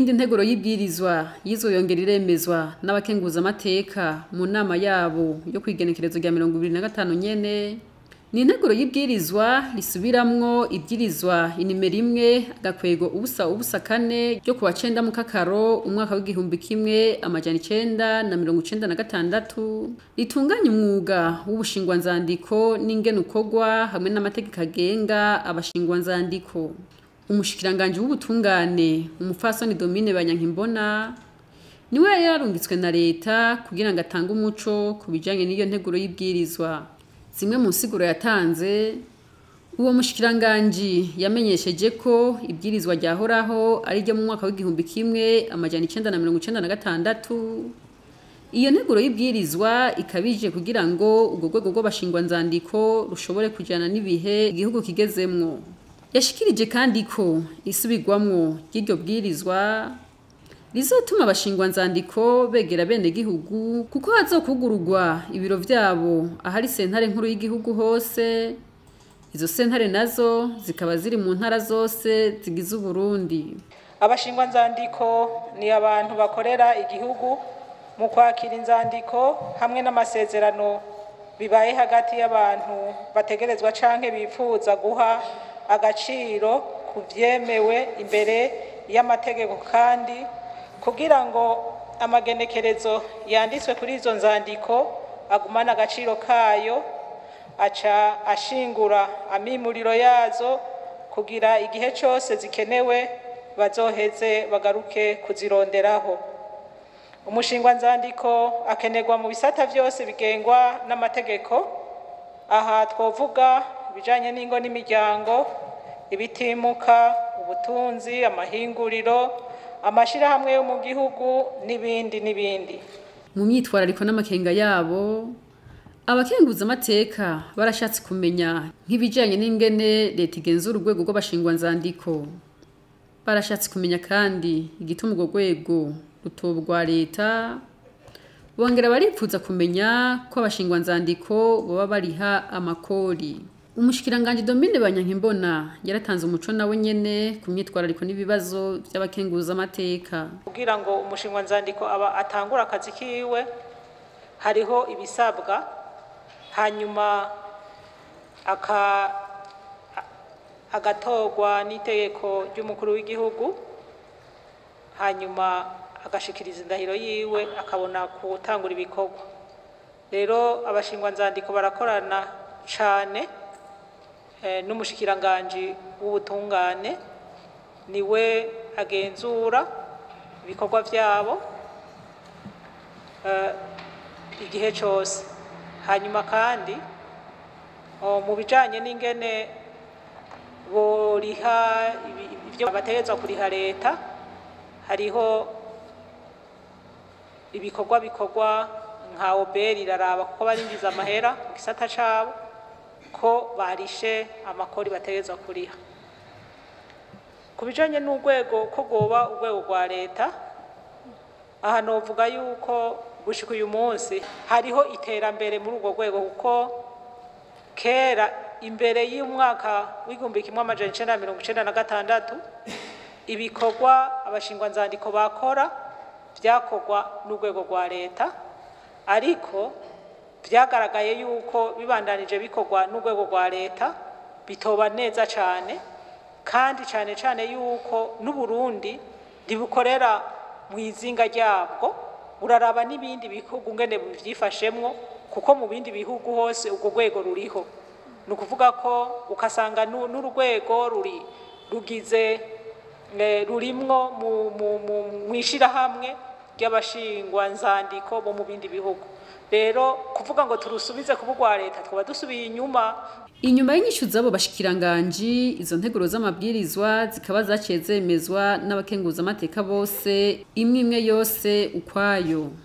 iyindi nteguro y'ibwirizwa yizwe yongera iremezwa n'abakenguzamateka mu nama yabo yo kw'igenekerezo rya 2025 nyene ni integuro y'ibwirizwa risubiramwo ibwirizwa inimero imwe agakwego ubusa kane ryo kuwa 9 Mukakaro umwaka w'igihumbi kimwe amajana 996 ritunganya umwuga w'ubushingwanzandiko n'ingene ukorwa hamwe n'amategeko agenga abashingwanzandiko. Umushikiranganji w'ubutungane umupfasoni Domine BANYANKIMBONA niwe yararungitswe na leta kugira ngo atange umuco kubijanye n'iyo nteguro y'ibwirizwa. Zimwe mu nsiguro yatanze, uwo mushikiranganji yamenyesheje ko ibwirizwa ryahoraho ari ryo mu mwaka w'igihumbi kimwe amajana 996. Iyo nteguro y'ibwirizwa ikabije kugira ngo ubwo rwego rw'abashingwanzandiko rushobore kujana n'ibihe igihugu kigezemwo. Yashikirije kandi ko isubirwamwo ry'iryo bwirizwa rizotuma abashingwanzandiko begera bene gihugu kuko hazokugururwa ibiro vyabo ahari sentare nkuru y'igihugu hose. Izo sentare nazo zikaba ziri mu ntara zose zigize Burundi. Abashingwanzandiko ni abantu bakorera igihugu mu kwakira inzandiko hamwe n'amasezerano bibaye hagati y'abantu bategerezwa canke bifuza guha agaciro kuvyemewe imbere y'amategeko, kandi kugira ngo amagenekerezo yanditswe kuri izo nzandiko agumana agaciro kayo, aca ashingura amimuriro yazo kugira igihe cyose zikenewe bazoheze bagaruke kuzironderaho. Umushingwanzandiko akenerwa mu bisata byose bigengwa n'amategeko. Aha twovuga bijanye n'ingo n'imiryango, ibitimuka, ubutunzi, amahinguriro, amashirahamwe yo mu gihugu n'ibindi. Mu myitwarariko n'amakenga yabo, abakenguzamateka barashatse kumenya nk'ibijanye n'ingene leta igenzura urwego rw'abashingwanzandiko. Barashatse kumenya kandi igituma urwo rwego rutobwa leta. Bongera baripfuza kumenya ko abashingwanzandiko boba bariha amakori. Umushikiranganji Domine BANYANKIMBONA yaratanze umuco nawe nyene ku myitwarariko n'ibibazo by'abakenguzamateka. Kugira ngo umushingwanzandiko aba atangura akazi kiwe, hariho ibisabwa, hanyuma agatorwa n'itegeko ry'umukuru w'igihugu, hanyuma agashikiriza indahiro yiwe, akabona gutangura ibikorwa. Rero abashingwanzandiko barakorana cane n'umushikiranganji w'ubutungane, niwe agenzura ibikorwa vyabo igihe cyose. Hanyuma kandi mu bijanye n'ingene boriha ibyo bategetswe kuriha leta, hariho ibikorwa nka oberi iraraba kuko barinjiza amahera mu gisata cabo ko barishe amakori bategetswe kuriha. Ku bijanye n'urwego ko goba urwego rwa leta, aha novuga yuko gushika uyu munsi hariho iterambere muri urwo rwego, kuko kera imbere y'umwaka w'igihumbi kimwe amajana 996 ibikorwa abashingwanzandiko bakora vyakorwa n'urwego rwa leta, ariko vyagaragaye yuko bibandanije bikorwa n'urwego rwa leta bitoba neza cane, kandi cane yuko n'Uburundi ndibukorera mu izinga ryabwo. Uraraba n'ibindi bihugu ngene byifashemwo, kuko mu bindi bihugu hose urwo rwego ruriho. Nukuvuga ko ukasanga n'urwego rurimwo mu ishirahamwe ry'abashingwanzandiko bo mu bindi bihugu. Rero kuvuga ngo turusubize ku bwa leta twaba dusubiye inyuma. Inyuma y'inyishu zabo bashikiranganji, izo nteguro z'amabwirizwa zikaba zaciye zemezwa n'abakenguzamateka bose, imwe yose ukwayo.